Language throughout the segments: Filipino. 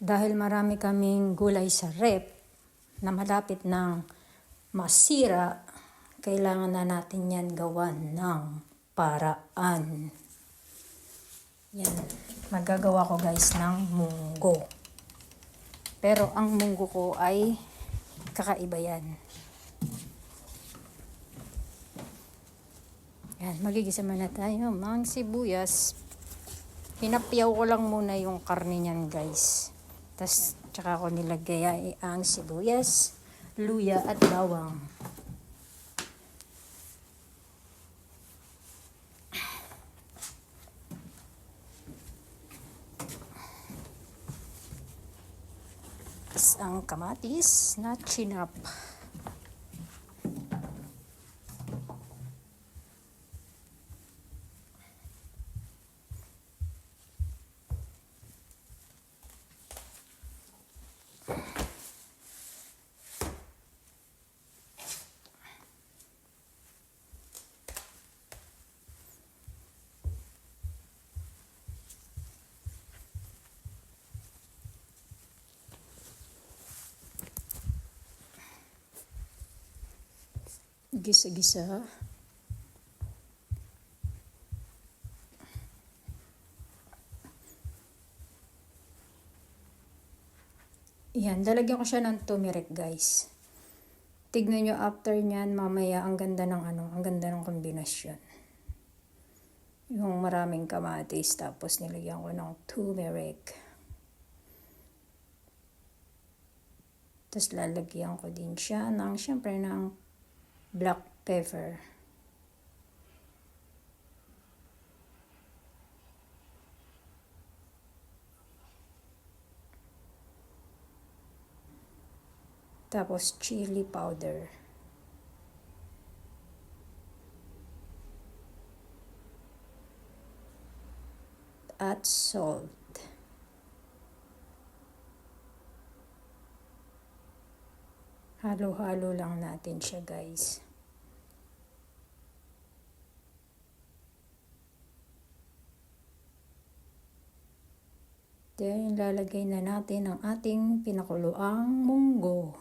Dahil marami kaming gulay sa rep na malapit ng masira, kailangan na natin yan gawan ng paraan. Yan. Magagawa ko guys ng munggo. Pero ang munggo ko ay kakaiba yan. Yan. Magigisa muna tayo ng sibuyas. Pinapiyaw ko lang muna yung karne niyan guys. Tapos tsaka ko nilagay ang sibuyas, luya at bawang. Tapos ang kamatis na chinap. Gisa-gisa. Yan, lalagyan ko siya ng turmeric guys. Tignan nyo after nyan, mamaya ang ganda ng ang ganda ng kombinasyon. Yung maraming kamatis, tapos nilagyan ko ng turmeric. Tapos lalagyan ko din siya ng, syempre ng black pepper. Tapos chili powder. At salt. Halo-halo lang natin siya guys. Then, lalagay na natin ang ating pinakuluang munggo.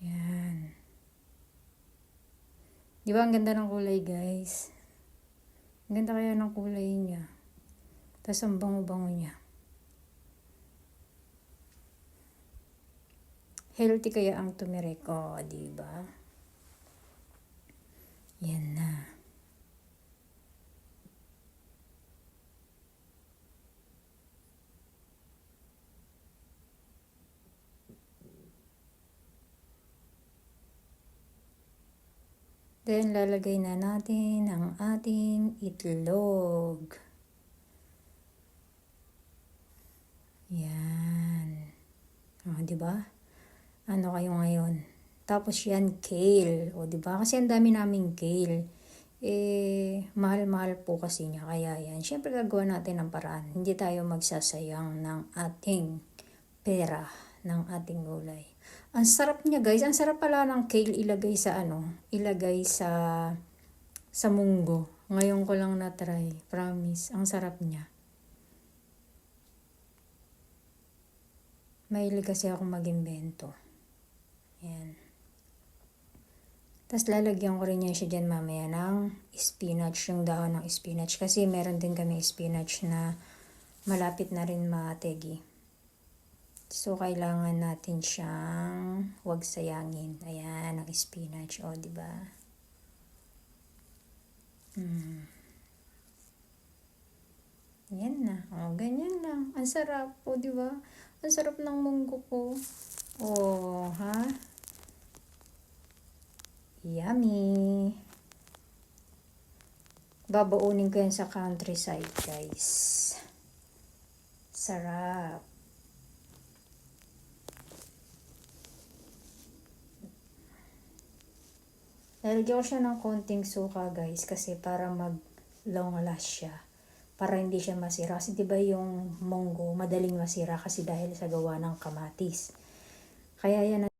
Yan. Di ba ang ganda ng kulay guys? Ang ganda kaya ng kulay niya. Tapos ang bango-bango niya. Healthy kaya ang turmeric. O, diba? Yan na. Then, lalagay na natin ang ating itlog. Yan. O, diba? Ano kayo ngayon? Tapos yan, kale. O, diba? Kasi ang dami naming kale. Mahal-mahal po kasi niya. Kaya yan. Siyempre, gagawa natin ng paraan. Hindi tayo magsasayang ng ating pera, ng ating gulay. Ang sarap niya, guys. Ang sarap pala ng kale ilagay sa ilagay sa munggo. Ngayon ko lang na-try. Promise. Ang sarap niya. Mahilig kasi ako mag-imbento. Yan. Tapos lalagyan ko rin siya dyan mamaya ng spinach, yung dahon ng spinach. Kasi meron din kami spinach na malapit na rin mategi. So, kailangan natin siyang huwag sayangin. Ayan, ang spinach. O, diba? Yan na. O, ganyan lang. Ang sarap. O, diba? Ang sarap ng munggo ko. O, ha? Yummy! Babaunin ko yan sa countryside, guys. Sarap! Lalagyan ko siya ng konting suka, guys, kasi para mag-long last siya. Para hindi siya masira. Kasi diba yung munggo, madaling masira kasi dahil sa gawa ng kamatis. Kaya yan